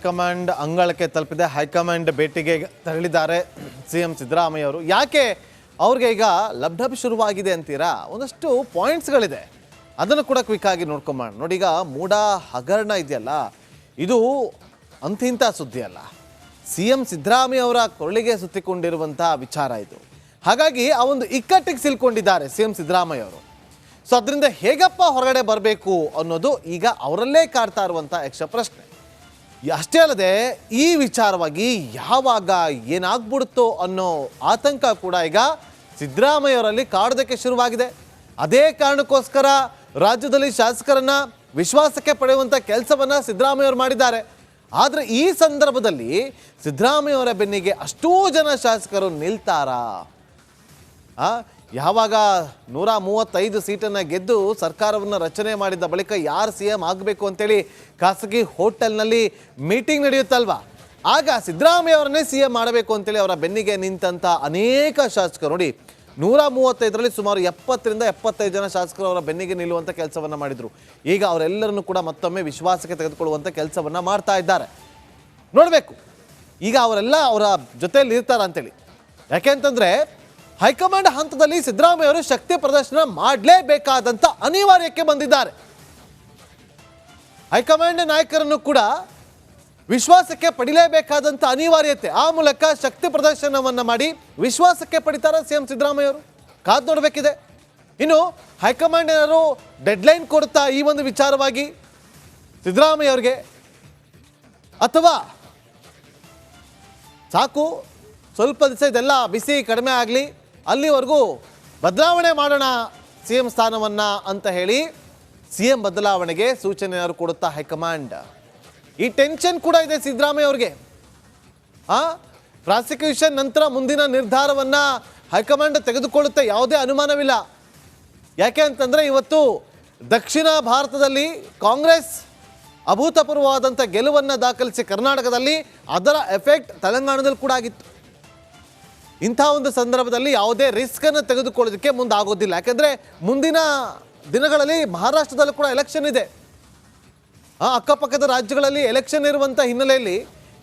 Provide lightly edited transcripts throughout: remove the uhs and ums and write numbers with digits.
High command ಅಂಗಳಕ್ಕೆ ತಲುಪಿದೆ. High command ಭೇಟಿಗೆ ತೆರಳಿದ್ದಾರೆ ಸಿಎಂ ಸಿದ್ದರಾಮಯ್ಯ ಅವರು. ಯಾಕೆ ಅವ್ರಿಗೆ ಈಗ ಲಬ್ಡಬ್ ಶುರುವಾಗಿದೆ ಅಂತೀರಾ? ಒಂದಷ್ಟು ಪಾಯಿಂಟ್ಸ್ಗಳಿದೆ, ಅದನ್ನು ಕೂಡ ಕ್ವಿಕ್ ಆಗಿ ನೋಡ್ಕೊಂಬೋಣ. ನೋಡಿ, ಈಗ ಮೂಡ ಹಗರಣ ಇದೆಯಲ್ಲ, ಇದು ಅಂತಿಂಥ ಸುದ್ದಿ ಅಲ್ಲ, ಸಿಎಂ ಸಿದ್ದರಾಮಯ್ಯ ಅವರ ಕೊರಳಿಗೆ ಸುತ್ತಿಕೊಂಡಿರುವಂಥ ವಿಚಾರ ಇದು. ಹಾಗಾಗಿ ಆ ಒಂದು ಇಕ್ಕಟ್ಟಿಗೆ ಸಿಲ್ಕೊಂಡಿದ್ದಾರೆ ಸಿಎಂ ಸಿದ್ದರಾಮಯ್ಯ ಅವರು. ಸೊ ಅದರಿಂದ ಹೇಗಪ್ಪ ಹೊರಗಡೆ ಬರಬೇಕು ಅನ್ನೋದು ಈಗ ಅವರಲ್ಲೇ ಕಾಡ್ತಾ ಇರುವಂಥ ಯಕ್ಷ ಪ್ರಶ್ನೆ. ಅಷ್ಟೇ ಅಲ್ಲದೆ ಈ ವಿಚಾರವಾಗಿ ಯಾವಾಗ ಏನಾಗ್ಬಿಡುತ್ತೋ ಅನ್ನೋ ಆತಂಕ ಕೂಡ ಈಗ ಸಿದ್ದರಾಮಯ್ಯವರಲ್ಲಿ ಕಾಡೋದಕ್ಕೆ ಶುರುವಾಗಿದೆ. ಅದೇ ಕಾರಣಕ್ಕೋಸ್ಕರ ರಾಜ್ಯದಲ್ಲಿ ಶಾಸಕರನ್ನ ವಿಶ್ವಾಸಕ್ಕೆ ಪಡೆಯುವಂಥ ಕೆಲಸವನ್ನು ಸಿದ್ದರಾಮಯ್ಯವರು ಮಾಡಿದ್ದಾರೆ. ಆದರೆ ಈ ಸಂದರ್ಭದಲ್ಲಿ ಸಿದ್ದರಾಮಯ್ಯವರ ಬೆನ್ನಿಗೆ ಅಷ್ಟೂ ಜನ ಶಾಸಕರು ನಿಲ್ತಾರಾ? ಯಾವಾಗ 135 ಸೀಟನ್ನು ಗೆದ್ದು ಸರ್ಕಾರವನ್ನು ರಚನೆ ಮಾಡಿದ ಬಳಿಕ ಯಾರು ಸಿ ಎಂ ಆಗಬೇಕು ಅಂತೇಳಿ ಖಾಸಗಿ ಹೋಟೆಲ್ನಲ್ಲಿ ಮೀಟಿಂಗ್ ನಡೆಯುತ್ತಲ್ವಾ, ಆಗ ಸಿದ್ದರಾಮಯ್ಯ ಅವರನ್ನೇ ಸಿ ಎಂ ಮಾಡಬೇಕು ಅಂತೇಳಿ ಅವರ ಬೆನ್ನಿಗೆ ನಿಂತಂಥ ಅನೇಕ ಶಾಸಕರು, ನೋಡಿ 135ರಲ್ಲಿ ಸುಮಾರು 70ರಿಂದ 75 ಜನ ಶಾಸಕರು ಅವರ ಬೆನ್ನಿಗೆ ನಿಲ್ಲುವಂಥ ಕೆಲಸವನ್ನು ಮಾಡಿದರು. ಈಗ ಅವರೆಲ್ಲರನ್ನು ಕೂಡ ಮತ್ತೊಮ್ಮೆ ವಿಶ್ವಾಸಕ್ಕೆ ತೆಗೆದುಕೊಳ್ಳುವಂಥ ಕೆಲಸವನ್ನು ಮಾಡ್ತಾ ಇದ್ದಾರೆ. ನೋಡಬೇಕು ಈಗ ಅವರೆಲ್ಲ ಅವರ ಜೊತೆಯಲ್ಲಿ ಇರ್ತಾರ ಅಂತೇಳಿ. ಯಾಕೆ ಅಂತಂದರೆ ಹೈಕಮಾಂಡ್ ಹಂತದಲ್ಲಿ ಸಿದ್ದರಾಮಯ್ಯ ಅವರು ಶಕ್ತಿ ಪ್ರದರ್ಶನ ಮಾಡಲೇಬೇಕಾದಂಥ ಅನಿವಾರ್ಯಕ್ಕೆ ಬಂದಿದ್ದಾರೆ. ಹೈಕಮಾಂಡ್ ನಾಯಕರನ್ನು ಕೂಡ ವಿಶ್ವಾಸಕ್ಕೆ ಪಡಿಲೇಬೇಕಾದಂಥ ಅನಿವಾರ್ಯತೆ, ಆ ಮೂಲಕ ಶಕ್ತಿ ಪ್ರದರ್ಶನವನ್ನು ಮಾಡಿ ವಿಶ್ವಾಸಕ್ಕೆ ಪಡಿತಾರ ಸಿಎಂ ಸಿದ್ದರಾಮಯ್ಯ ಅವರು? ಕಾದು ನೋಡಬೇಕಿದೆ. ಇನ್ನು ಹೈಕಮಾಂಡ್ ಏನಾದ್ರು ಡೆಡ್ಲೈನ್ ಕೊಡುತ್ತಾ ಈ ಒಂದು ವಿಚಾರವಾಗಿ ಸಿದ್ದರಾಮಯ್ಯ ಅವ್ರಿಗೆ, ಅಥವಾ ಸಾಕು ಸ್ವಲ್ಪ ದಿವಸ ಇದೆಲ್ಲ ಬಿಸಿ ಕಡಿಮೆ ಆಗಲಿ, ಅಲ್ಲಿವರೆಗೂ ಬದಲಾವಣೆ ಮಾಡೋಣ ಸಿ ಎಂ ಸ್ಥಾನವನ್ನು ಅಂತ ಹೇಳಿ ಸಿ ಎಂ ಬದಲಾವಣೆಗೆ ಸೂಚನೆ ಏನಾದ್ರು ಕೊಡುತ್ತಾ ಹೈಕಮಾಂಡ್? ಈ ಟೆನ್ಷನ್ ಕೂಡ ಇದೆ ಸಿದ್ದರಾಮಯ್ಯ ಅವ್ರಿಗೆ. ಪ್ರಾಸಿಕ್ಯೂಷನ್ ನಂತರ ಮುಂದಿನ ನಿರ್ಧಾರವನ್ನು ಹೈಕಮಾಂಡ್ ತೆಗೆದುಕೊಳ್ಳುತ್ತೆ, ಯಾವುದೇ ಅನುಮಾನವಿಲ್ಲ. ಯಾಕೆ ಅಂತಂದರೆ ಇವತ್ತು ದಕ್ಷಿಣ ಭಾರತದಲ್ಲಿ ಕಾಂಗ್ರೆಸ್ ಅಭೂತಪೂರ್ವವಾದಂಥ ಗೆಲುವನ್ನು ದಾಖಲಿಸಿ ಕರ್ನಾಟಕದಲ್ಲಿ, ಅದರ ಎಫೆಕ್ಟ್ ತೆಲಂಗಾಣದಲ್ಲಿ ಕೂಡ ಆಗಿತ್ತು. ಇಂಥ ಒಂದು ಸಂದರ್ಭದಲ್ಲಿ ಯಾವುದೇ ರಿಸ್ಕನ್ನು ತೆಗೆದುಕೊಳ್ಳೋದಕ್ಕೆ ಮುಂದಾಗೋದಿಲ್ಲ. ಯಾಕೆಂದರೆ ಮುಂದಿನ ದಿನಗಳಲ್ಲಿ ಮಹಾರಾಷ್ಟ್ರದಲ್ಲೂ ಕೂಡ ಎಲೆಕ್ಷನ್ ಇದೆ, ಅಕ್ಕಪಕ್ಕದ ರಾಜ್ಯಗಳಲ್ಲಿ ಎಲೆಕ್ಷನ್ ಇರುವಂಥ ಹಿನ್ನೆಲೆಯಲ್ಲಿ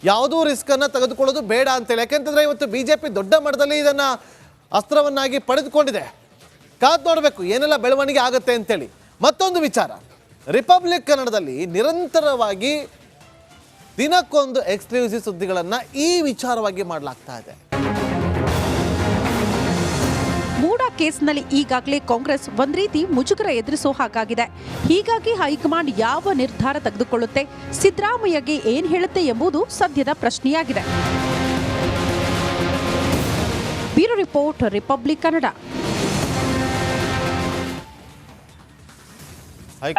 ಯಾವುದೂ ರಿಸ್ಕನ್ನು ತೆಗೆದುಕೊಳ್ಳೋದು ಬೇಡ ಅಂತೇಳಿ. ಯಾಕೆಂತಂದರೆ ಇವತ್ತು BJP ದೊಡ್ಡ ಮಟ್ಟದಲ್ಲಿ ಇದನ್ನು ಅಸ್ತ್ರವನ್ನಾಗಿ ಪಡೆದುಕೊಂಡಿದೆ. ಕಾದು ನೋಡಬೇಕು ಏನೆಲ್ಲ ಬೆಳವಣಿಗೆ ಆಗುತ್ತೆ ಅಂತೇಳಿ. ಮತ್ತೊಂದು ವಿಚಾರ, ರಿಪಬ್ಲಿಕ್ ಕನ್ನಡದಲ್ಲಿ ನಿರಂತರವಾಗಿ ದಿನಕ್ಕೊಂದು ಎಕ್ಸ್ಕ್ಲೂಸಿವ್ ಸುದ್ದಿಗಳನ್ನು ಈ ವಿಚಾರವಾಗಿ ಮಾಡಲಾಗ್ತಾ ಇದೆ. ಮೂಡ ಕೇಸ್ನಲ್ಲಿ ಈಗಾಗಲೇ ಕಾಂಗ್ರೆಸ್ ಒಂದ್ ರೀತಿ ಮುಜುಗರ ಎದುರಿಸೋ ಹಾಗಾಗಿದೆ. ಹೀಗಾಗಿ ಹೈಕಮಾಂಡ್ ಯಾವ ನಿರ್ಧಾರ ತೆಗೆದುಕೊಳ್ಳುತ್ತೆ, ಸಿದ್ದರಾಮಯ್ಯಗೆ ಏನ್ ಹೇಳುತ್ತೆ ಎಂಬುದು ಸದ್ಯದ ಪ್ರಶ್ನೆಯಾಗಿದೆ. Bureau report, republic Kannada.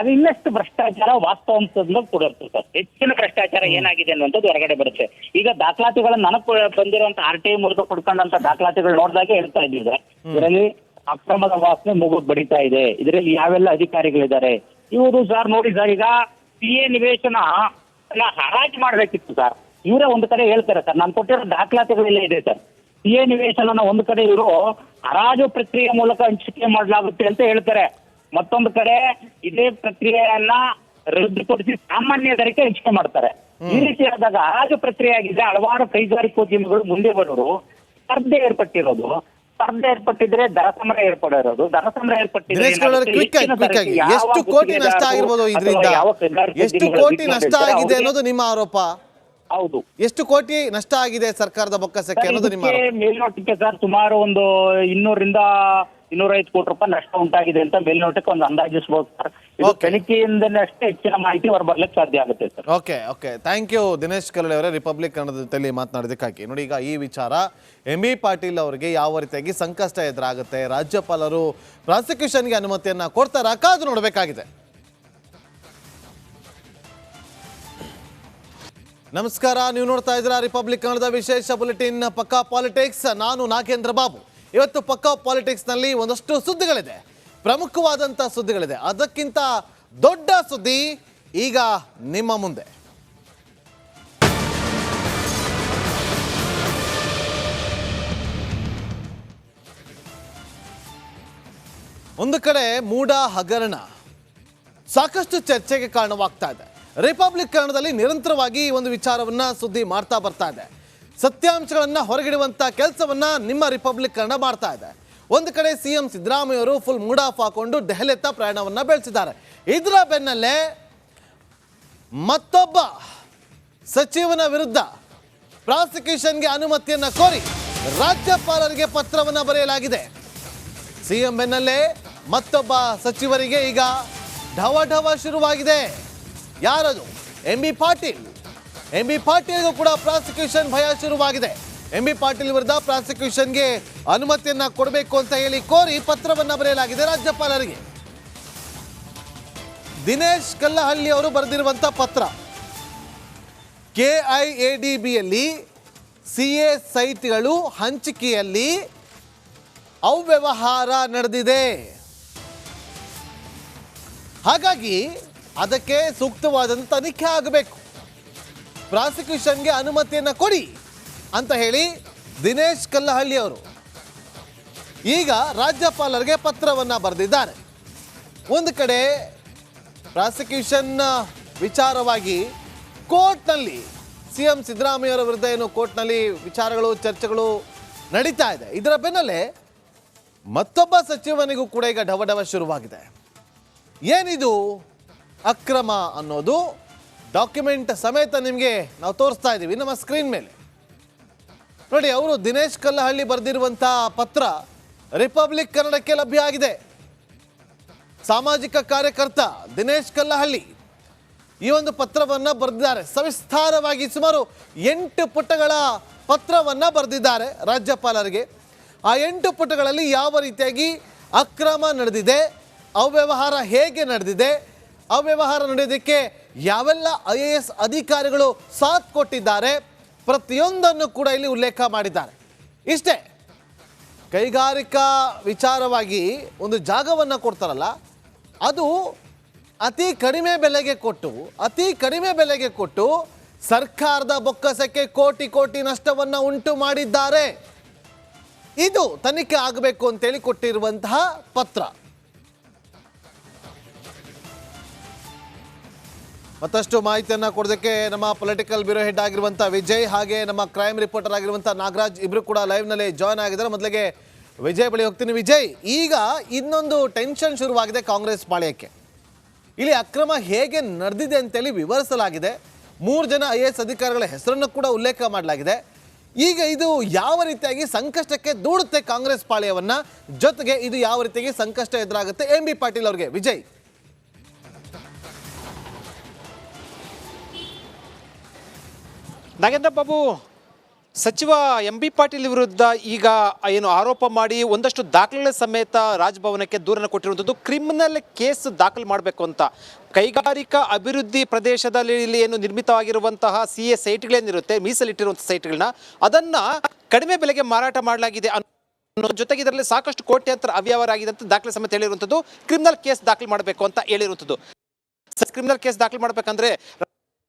ಅದು ಇನ್ನಷ್ಟು ಭ್ರಷ್ಟಾಚಾರ ವಾಸ್ತವಾಂಶದಿಂದ ಕೊಡುತ್ತೆ ಸರ್. ಹೆಚ್ಚಿನ ಭ್ರಷ್ಟಾಚಾರ ಏನಾಗಿದೆ ಅನ್ನುವಂಥದ್ದು ಹೊರಗಡೆ ಬರುತ್ತೆ. ಈಗ ದಾಖಲಾತಿಗಳನ್ನ ನನಗೆ ಬಂದಿರುವಂತ RTI ಮೂಲಕ ಕೊಡ್ಕೊಂಡಂತ ದಾಖಲಾತಿಗಳು ನೋಡಿದಾಗ ಹೇಳ್ತಾ ಇದ್ದೀವಿ, ಇದರಲ್ಲಿ ಅಕ್ರಮದ ವಾಸನೆ ಮುಗಿದು ಬಡಿತಾ ಇದೆ, ಇದರಲ್ಲಿ ಯಾವೆಲ್ಲ ಅಧಿಕಾರಿಗಳಿದ್ದಾರೆ ಇವರು ಸರ್. ನೋಡಿ ಸರ್, ಈಗ CA ನಿವೇಶನ ಹರಾಜು ಮಾಡ್ಬೇಕಿತ್ತು ಸರ್, ಇವರೇ ಒಂದು ಕಡೆ ಹೇಳ್ತಾರೆ ಸರ್, ನಾನು ಕೊಟ್ಟಿರೋ ದಾಖಲಾತಿಗಳೆಲ್ಲ ಇದೆ ಸರ್. CA ನಿವೇಶನ ಒಂದು ಕಡೆ ಇವರು ಹರಾಜು ಪ್ರಕ್ರಿಯೆ ಮೂಲಕ ಹಂಚಿಕೆ ಮಾಡಲಾಗುತ್ತೆ ಅಂತ ಹೇಳ್ತಾರೆ, ಮತ್ತೊಂದು ಕಡೆ ಇದೇ ಪ್ರಕ್ರಿಯೆಯನ್ನ ರದ್ದುಪಡಿಸಿ ಸಾಮಾನ್ಯ ದರಕ್ಕೆ ಹಂಚಿಕೆ ಮಾಡ್ತಾರೆ. ಈ ರೀತಿ ಆದಾಗ ಹರಾಜು ಪ್ರಕ್ರಿಯೆ ಆಗಿದೆ. ಹಲವಾರು ಕೈಗಾರಿಕೋದ್ಯಮಿಗಳು ಮುಂದೆ ಬರೋರು, ಸ್ಪರ್ಧೆ ಏರ್ಪಟ್ಟಿದ್ರೆ ದರ ಸಮರ ಏರ್ಪಡಿರೋದು, ದರ ಸಮರ ಏರ್ಪಟ್ಟಿದ್ರೆ ಎಷ್ಟು ಕೋಟಿ ನಷ್ಟ ಆಗಿರ್ಬೋದು ಇದರಿಂದ? ಎಷ್ಟು ಕೋಟಿ ನಷ್ಟ ಆಗಿದೆ ಅನ್ನೋದು ನಿಮ್ಮ ಆರೋಪ? ಹೌದು. ಎಷ್ಟು ಕೋಟಿ ನಷ್ಟ ಆಗಿದೆ ಸರ್ಕಾರದ ಬೊಕ್ಕಸಕ್ಕೆ ಅನ್ನೋದು ನಿಮ್ಮ ಮೇಲ್ನೋಟಕ್ಕೆ ಸರ್ ಸುಮಾರು ಒಂದು 200ರಿಂದ 205 ಕೋಟಿ ರೂಪಾಯಿ ನಷ್ಟ ಉಂಟಾಗಿದೆ ಅಂತ ಮೇಲ್ನೋಟಕ್ಕೆ ಒಂದು ಅಂದಾಜಿಸಬಹುದು ಸರ್. ಇದು ತನಿಖೆಯಿಂದಲೇ ಅಷ್ಟೇ ಹೆಚ್ಚಿನ ಮಾಹಿತಿ ಹೊರಬರ್ಲಿಕ್ಕೆ ಸಾಧ್ಯ ಆಗುತ್ತೆ sir. Okay, thank you Dinesh Karale ಅವರೇ, ರಿಪಬ್ಲಿಕ್ ಕನ್ನಡದ ಜೊತೆಲಿ ಮಾತನಾಡೋದಕ್ಕಾಗಿ. ನೋಡಿ, ಈಗ ಈ ವಿಚಾರ MB ಪಾಟೀಲ್ ಅವರಿಗೆ ಯಾವ ರೀತಿಯಾಗಿ ಸಂಕಷ್ಟ ಎದುರಾಗುತ್ತೆ, ರಾಜ್ಯಪಾಲರು ಪ್ರಾಸಿಕ್ಯೂಷನ್ಗೆ ಅನುಮತಿಯನ್ನ ಕೊಡ್ತಾರಾ, ಕಾದು ನೋಡಬೇಕಾಗಿದೆ. ನಮಸ್ಕಾರ, ನೀವು ನೋಡ್ತಾ ಇದ್ದೀರಾ ರಿಪಬ್ಲಿಕ್ ಕನ್ನಡದ ವಿಶೇಷ ಬುಲೆಟಿನ್ ಪಕ್ಕಾ ಪಾಲಿಟಿಕ್ಸ್. ನಾನು ನಾಗೇಂದ್ರ ಬಾಬು. ಇವತ್ತು ಪಕ್ಕಾ ಪಾಲಿಟಿಕ್ಸ್ನಲ್ಲಿ ಒಂದಷ್ಟು ಸುದ್ದಿಗಳಿದೆ, ಪ್ರಮುಖವಾದಂಥ ಸುದ್ದಿಗಳಿದೆ. ಅದಕ್ಕಿಂತ ದೊಡ್ಡ ಸುದ್ದಿ ಈಗ ನಿಮ್ಮ ಮುಂದೆ. ಒಂದು ಕಡೆ ಮೂಡ ಹಗರಣ ಸಾಕಷ್ಟು ಚರ್ಚೆಗೆ ಕಾರಣವಾಗ್ತಾ ಇದೆ. ರಿಪಬ್ಲಿಕ್ ಕನ್ನಡದಲ್ಲಿ ನಿರಂತರವಾಗಿ ಈ ಒಂದು ವಿಚಾರವನ್ನ ಸುದ್ದಿ ಮಾಡ್ತಾ ಬರ್ತಾ ಇದೆ. ಸತ್ಯಾಂಶಗಳನ್ನ ಹೊರಗಿಡುವಂತ ಕೆಲಸವನ್ನ ನಿಮ್ಮ ರಿಪಬ್ಲಿಕ್ ಕನ್ನಡ ಮಾಡ್ತಾ ಇದೆ. ಒಂದು ಕಡೆ ಸಿಎಂ ಸಿದ್ದರಾಮಯ್ಯ ಅವರು ಫುಲ್ ಮೂಡ್ ಆಫ್ ಹಾಕೊಂಡು ದೆಹಲಿಯತ್ತ ಪ್ರಯಾಣವನ್ನ ಬೆಳೆಸಿದ್ದಾರೆ. ಇದರ ಬೆನ್ನಲ್ಲೇ ಮತ್ತೊಬ್ಬ ಸಚಿವನ ವಿರುದ್ಧ ಪ್ರಾಸಿಕ್ಯೂಷನ್ಗೆ ಅನುಮತಿಯನ್ನ ಕೋರಿ ರಾಜ್ಯಪಾಲರಿಗೆ ಪತ್ರವನ್ನ ಬರೆಯಲಾಗಿದೆ. ಸಿಎಂ ಬೆನ್ನಲ್ಲೇ ಮತ್ತೊಬ್ಬ ಸಚಿವರಿಗೆ ಈಗ ಢವ ಶುರುವಾಗಿದೆ. ಯಾರದು? ಎಂ.ಬಿ. ಪಾಟೀಲ್ಗೂ ಕೂಡ ಪ್ರಾಸಿಕ್ಯೂಷನ್ ಭಯ ಶುರುವಾಗಿದೆ. ಎಂ.ಬಿ. ಪಾಟೀಲ್ ವಿರುದ್ಧ ಪ್ರಾಸಿಕ್ಯೂಷನ್ಗೆ ಅನುಮತಿಯನ್ನ ಕೊಡಬೇಕು ಅಂತ ಹೇಳಿ ಕೋರಿ ಪತ್ರವನ್ನ ಬರೆಯಲಾಗಿದೆ ರಾಜ್ಯಪಾಲರಿಗೆ. ದಿನೇಶ್ ಕಲ್ಲಹಳ್ಳಿ ಅವರು ಬರೆದಿರುವಂತ ಪತ್ರ, KIADBಯಲ್ಲಿ CA ಸೈಟ್ಗಳು ಹಂಚಿಕೆಯಲ್ಲಿ ಅವ್ಯವಹಾರ ನಡೆದಿದೆ, ಹಾಗಾಗಿ ಅದಕ್ಕೆ ಸೂಕ್ತವಾದಂಥ ತನಿಖೆ ಆಗಬೇಕು, ಪ್ರಾಸಿಕ್ಯೂಷನ್ಗೆ ಅನುಮತಿಯನ್ನು ಕೊಡಿ ಅಂತ ಹೇಳಿ ದಿನೇಶ್ ಕಲ್ಲಹಳ್ಳಿ ಅವರು ಈಗ ರಾಜ್ಯಪಾಲರಿಗೆ ಪತ್ರವನ್ನು ಬರೆದಿದ್ದಾರೆ. ಒಂದು ಕಡೆ ಪ್ರಾಸಿಕ್ಯೂಷನ್ ವಿಚಾರವಾಗಿ ಕೋರ್ಟ್ನಲ್ಲಿ ಸಿಎಂ ಸಿದ್ದರಾಮಯ್ಯ ಅವರ ವಿರುದ್ಧ ಏನು ಕೋರ್ಟ್ನಲ್ಲಿ ವಿಚಾರಗಳು ಚರ್ಚೆಗಳು ನಡೀತಾ ಇದೆ. ಇದರ ಬೆನ್ನಲ್ಲೇ ಮತ್ತೊಬ್ಬ ಸಚಿವನಿಗೂ ಕೂಡ ಈಗ ಢವ ಶುರುವಾಗಿದೆ. ಏನಿದು ಅಕ್ರಮ ಅನ್ನೋದು ಡಾಕ್ಯುಮೆಂಟ್ ಸಮೇತ ನಿಮಗೆ ನಾವು ತೋರಿಸ್ತಾ ಇದ್ದೀವಿ ನಮ್ಮ ಸ್ಕ್ರೀನ್ ಮೇಲೆ ನೋಡಿ. ಅವರು ದಿನೇಶ್ ಕಲ್ಲಹಳ್ಳಿ ಬರೆದಿರುವಂಥ ಪತ್ರ ರಿಪಬ್ಲಿಕ್ ಕನ್ನಡಕ್ಕೆ ಲಭ್ಯ ಆಗಿದೆ. ಸಾಮಾಜಿಕ ಕಾರ್ಯಕರ್ತ ದಿನೇಶ್ ಕಲ್ಲಹಳ್ಳಿ ಈ ಒಂದು ಪತ್ರವನ್ನು ಬರೆದಿದ್ದಾರೆ. ಸವಿಸ್ತಾರವಾಗಿ ಸುಮಾರು 8 ಪುಟಗಳ ಪತ್ರವನ್ನು ಬರೆದಿದ್ದಾರೆ ರಾಜ್ಯಪಾಲರಿಗೆ. ಆ 8 ಪುಟಗಳಲ್ಲಿ ಯಾವ ರೀತಿಯಾಗಿ ಅಕ್ರಮ ನಡೆದಿದೆ, ಅವ್ಯವಹಾರ ಹೇಗೆ ನಡೆದಿದೆ, ಅವ್ಯವಹಾರ ನಡೆಯೋದಕ್ಕೆ ಯಾವೆಲ್ಲ IAS ಅಧಿಕಾರಿಗಳು ಸಾಥ್ ಕೊಟ್ಟಿದ್ದಾರೆ, ಪ್ರತಿಯೊಂದನ್ನು ಕೂಡ ಇಲ್ಲಿ ಉಲ್ಲೇಖ ಮಾಡಿದ್ದಾರೆ. ಇಷ್ಟೇ, ಕೈಗಾರಿಕಾ ವಿಚಾರವಾಗಿ ಒಂದು ಜಾಗವನ್ನು ಕೊಡ್ತಾರಲ್ಲ, ಅದು ಅತಿ ಕಡಿಮೆ ಬೆಲೆಗೆ ಕೊಟ್ಟು ಸರ್ಕಾರದ ಬೊಕ್ಕಸಕ್ಕೆ ಕೋಟಿ ನಷ್ಟವನ್ನು ಉಂಟು ಮಾಡಿದ್ದಾರೆ. ಇದು ತನಿಖೆ ಆಗಬೇಕು ಅಂತೇಳಿ ಕೊಟ್ಟಿರುವಂತಹ ಪತ್ರ. ಮತ್ತಷ್ಟು ಮಾಹಿತಿಯನ್ನು ಕೊಡೋದಕ್ಕೆ ನಮ್ಮ ಪೊಲಿಟಿಕಲ್ ಬ್ಯೂರೋ ಹೆಡ್ ಆಗಿರುವಂಥ ವಿಜಯ್ ಹಾಗೆ ನಮ್ಮ ಕ್ರೈಮ್ ರಿಪೋರ್ಟರ್ ಆಗಿರುವಂಥ ನಾಗರಾಜ್ ಇಬ್ಬರು ಕೂಡ ಲೈವ್ನಲ್ಲಿ ಜಾಯ್ನ್ ಆಗಿದ್ದಾರೆ. ಮೊದಲಿಗೆ ವಿಜಯ್ ಬಳಿ ಹೋಗ್ತೀನಿ. ವಿಜಯ್, ಈಗ ಇನ್ನೊಂದು ಟೆನ್ಷನ್ ಶುರುವಾಗಿದೆ ಕಾಂಗ್ರೆಸ್ ಪಾಳ್ಯಕ್ಕೆ. ಇಲ್ಲಿ ಅಕ್ರಮ ಹೇಗೆ ನಡೆದಿದೆ ಅಂತೇಳಿ ವಿವರಿಸಲಾಗಿದೆ. 3 ಜನ IAS ಅಧಿಕಾರಿಗಳ ಹೆಸರನ್ನು ಕೂಡ ಉಲ್ಲೇಖ ಮಾಡಲಾಗಿದೆ. ಈಗ ಇದು ಯಾವ ರೀತಿಯಾಗಿ ಸಂಕಷ್ಟಕ್ಕೆ ದೂಡುತ್ತೆ ಕಾಂಗ್ರೆಸ್ ಪಾಳ್ಯವನ್ನ, ಜೊತೆಗೆ ಇದು ಯಾವ ರೀತಿಯಾಗಿ ಸಂಕಷ್ಟ ಎದುರಾಗುತ್ತೆ ಎಂ.ಬಿ. ಪಾಟೀಲ್ ಅವರಿಗೆ? ವಿಜಯ್, ನಾಗೇಂದ್ರ ಬಾಬು, ಸಚಿವ ಎಂ.ಬಿ. ಪಾಟೀಲ್ ವಿರುದ್ಧ ಈಗ ಏನು ಆರೋಪ ಮಾಡಿ ಒಂದಷ್ಟು ದಾಖಲೆಗಳ ಸಮೇತ ರಾಜಭವನಕ್ಕೆ ದೂರನ್ನು ಕೊಟ್ಟಿರುವಂಥದ್ದು, ಕ್ರಿಮಿನಲ್ ಕೇಸ್ ದಾಖಲು ಮಾಡಬೇಕು ಅಂತ. ಕೈಗಾರಿಕಾ ಅಭಿವೃದ್ಧಿ ಪ್ರದೇಶದಲ್ಲಿ ಇಲ್ಲಿ ಏನು ನಿರ್ಮಿತವಾಗಿರುವಂತಹ CA ಸೈಟ್ಗಳೇನಿರುತ್ತೆ, ಮೀಸಲಿಟ್ಟಿರುವಂಥ ಸೈಟ್ಗಳನ್ನ ಅದನ್ನು ಕಡಿಮೆ ಬೆಲೆಗೆ ಮಾರಾಟ ಮಾಡಲಾಗಿದೆ ಅನ್ನೋ ಜೊತೆಗೆ ಇದರಲ್ಲಿ ಸಾಕಷ್ಟು ಕೋಟ್ಯಾಂತರ ಅವ್ಯವಹಾರ ಆಗಿದೆ ಅಂತ ದಾಖಲೆ ಸಮೇತ ಹೇಳಿರುವಂಥದ್ದು. ಕ್ರಿಮಿನಲ್ ಕೇಸ್ ದಾಖಲು ಮಾಡಬೇಕು ಅಂತ ಹೇಳಿರುವಂಥದ್ದು. ಕ್ರಿಮಿನಲ್ ಕೇಸ್ ದಾಖಲು ಮಾಡಬೇಕಂದ್ರೆ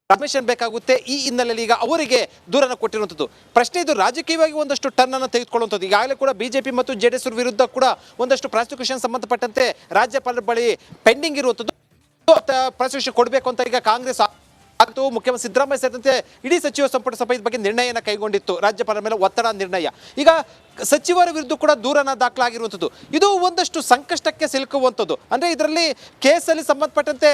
ಪರ್ಮಿಷನ್ ಬೇಕಾಗುತ್ತೆ. ಈ ಹಿನ್ನೆಲೆಯಲ್ಲಿ ಈಗ ಅವರಿಗೆ ದೂರನ್ನು ಕೊಟ್ಟಿರುವಂಥದ್ದು. ಪ್ರಶ್ನೆ ಇದು ರಾಜಕೀಯವಾಗಿ ಒಂದಷ್ಟು ಟರ್ನ್ ಅನ್ನು ತೆಗೆದುಕೊಳ್ಳುವಂಥದ್ದು. ಈಗಾಗಲೇ ಕೂಡ BJP ಮತ್ತು JDS ವಿರುದ್ಧ ಕೂಡ ಒಂದಷ್ಟು ಪ್ರಾಸಿಕ್ಯೂಷನ್ ಸಂಬಂಧಪಟ್ಟಂತೆ ರಾಜ್ಯಪಾಲರ ಬಳಿ ಪೆಂಡಿಂಗ್ ಇರುವಂಥದ್ದು. ಪ್ರಾಸಿಕ್ಯೂಷನ್ ಕೊಡಬೇಕು ಅಂತ ಈಗ ಕಾಂಗ್ರೆಸ್ ಮತ್ತು ಮುಖ್ಯಮಂತ್ರಿ ಸಿದ್ದರಾಮಯ್ಯ ಸೇರಿದಂತೆ ಇಡೀ ಸಚಿವ ಸಂಪುಟ ಸಭೆ ಬಗ್ಗೆ ನಿರ್ಣಯನ ಕೈಗೊಂಡಿತ್ತು. ರಾಜ್ಯಪಾಲರ ಮೇಲೆ ಒತ್ತಡ ನಿರ್ಣಯ. ಈಗ ಸಚಿವರ ವಿರುದ್ಧ ಕೂಡ ದೂರನ ದಾಖಲಾಗಿರುವಂಥದ್ದು. ಇದು ಒಂದಷ್ಟು ಸಂಕಷ್ಟಕ್ಕೆ ಸಿಲುಕುವಂಥದ್ದು. ಅಂದರೆ ಇದರಲ್ಲಿ ಕೇಸಲ್ಲಿ ಸಂಬಂಧಪಟ್ಟಂತೆ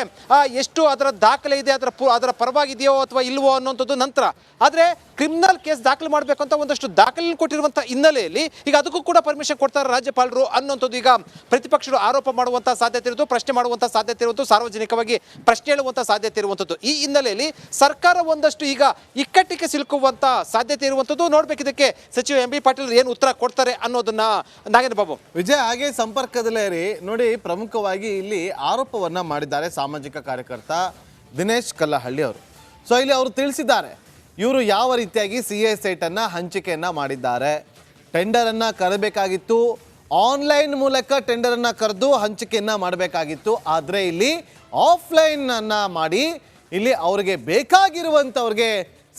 ಎಷ್ಟು ಅದರ ದಾಖಲೆ ಇದೆ, ಅದರ ಪರವಾಗಿದೆಯೋ ಅಥವಾ ಇಲ್ವೋ ಅನ್ನೋಂಥದ್ದು ನಂತರ. ಆದರೆ ಕ್ರಿಮಿನಲ್ ಕೇಸ್ ದಾಖಲೆ ಮಾಡಬೇಕು ಅಂತ ಒಂದಷ್ಟು ದಾಖಲೆ ಕೊಟ್ಟಿರುವಂಥ ಹಿನ್ನೆಲೆಯಲ್ಲಿ ಈಗ ಅದಕ್ಕೂ ಕೂಡ ಪರ್ಮಿಷನ್ ಕೊಡ್ತಾರೆ ರಾಜ್ಯಪಾಲರು ಅನ್ನೋಂಥದ್ದು ಈಗ ಪ್ರತಿಪಕ್ಷಗಳು ಆರೋಪ ಮಾಡುವಂಥ ಸಾಧ್ಯತೆ ಇರುವುದು, ಪ್ರಶ್ನೆ ಮಾಡುವಂಥ ಸಾಧ್ಯತೆ ಇರುವುದು, ಸಾರ್ವಜನಿಕವಾಗಿ ಪ್ರಶ್ನೆ ಹೇಳುವಂಥ ಸಾಧ್ಯತೆ ಇರುವಂಥದ್ದು. ಈ ಹಿನ್ನೆಲೆಯಲ್ಲಿ ಸರ್ಕಾರ ಒಂದಷ್ಟು ಈಗ ಇಕ್ಕಟ್ಟಿಗೆ ಸಿಲುಕುವಂಥ ಸಾಧ್ಯತೆ ಇರುವಂಥದ್ದು. ನೋಡ್ಬೇಕು ಇದಕ್ಕೆ ಸಚಿವ ಎಂ.ಬಿ. ಪಾಟೀಲ್ ಏನು ಉತ್ತರ ಕೊಡ್ತಾರೆ ಅನ್ನೋದನ್ನ. ನಾಗೇಂದ್ರ ಬಾಬು, ವಿಜಯ್ ಹಾಗೆ ಸಂಪರ್ಕದಲ್ಲೇ ಇರಿ. ನೋಡಿ, ಪ್ರಮುಖವಾಗಿ ಇಲ್ಲಿ ಆರೋಪವನ್ನ ಮಾಡಿದ್ದಾರೆ ಸಾಮಾಜಿಕ ಕಾರ್ಯಕರ್ತ ದಿನೇಶ್ ಕಲ್ಲಹಳ್ಳಿ ಅವರು. ಸೊ ಇಲ್ಲಿ ಅವರು ತಿಳಿಸಿದ್ದಾರೆ ಇವರು ಯಾವ ರೀತಿಯಾಗಿ CA ಸೈಟನ್ನು ಹಂಚಿಕೆಯನ್ನು ಮಾಡಿದ್ದಾರೆ. ಟೆಂಡರನ್ನು ಕರೆಯಬೇಕಾಗಿತ್ತು, ಆನ್ಲೈನ್ ಮೂಲಕ ಟೆಂಡರನ್ನು ಕರೆದು ಹಂಚಿಕೆಯನ್ನು ಮಾಡಬೇಕಾಗಿತ್ತು. ಆದರೆ ಇಲ್ಲಿ ಆಫ್ಲೈನನ್ನು ಮಾಡಿ ಇಲ್ಲಿ ಅವರಿಗೆ ಬೇಕಾಗಿರುವಂಥವ್ರಿಗೆ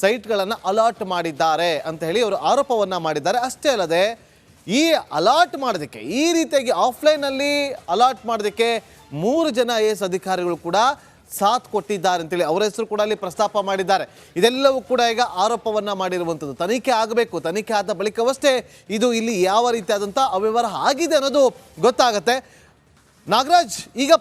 ಸೈಟ್ಗಳನ್ನು ಅಲಾಟ್ ಮಾಡಿದ್ದಾರೆ ಅಂತ ಹೇಳಿ ಅವರು ಆರೋಪವನ್ನು ಮಾಡಿದ್ದಾರೆ. ಅಷ್ಟೇ ಅಲ್ಲದೆ ಈ ಅಲಾಟ್ ಮಾಡೋದಕ್ಕೆ, ಈ ರೀತಿಯಾಗಿ ಆಫ್ಲೈನಲ್ಲಿ ಅಲಾಟ್ ಮಾಡೋದಕ್ಕೆ 3 ಜನ IAS ಅಧಿಕಾರಿಗಳು ಕೂಡ ಸಾಥ್ ಕೊಟ್ಟಿದ್ದಾರೆ ಅಂತೇಳಿ ಅವರ ಹೆಸರು ಕೂಡ ಅಲ್ಲಿ ಪ್ರಸ್ತಾಪ ಮಾಡಿದ್ದಾರೆ. ಇದೆಲ್ಲವೂ ಕೂಡ ಈಗ ಆರೋಪವನ್ನ ಮಾಡಿರುವಂಥದ್ದು. ತನಿಖೆ ಆಗಬೇಕು, ತನಿಖೆ ಆದ ಬಳಿಕವಷ್ಟೇ ಇದು ಇಲ್ಲಿ ಯಾವ ರೀತಿಯಾದಂಥ ಅವ್ಯವಹಾರ ಆಗಿದೆ ಅನ್ನೋದು ಗೊತ್ತಾಗುತ್ತೆ. ನಾಗರಾಜ್, ಈಗ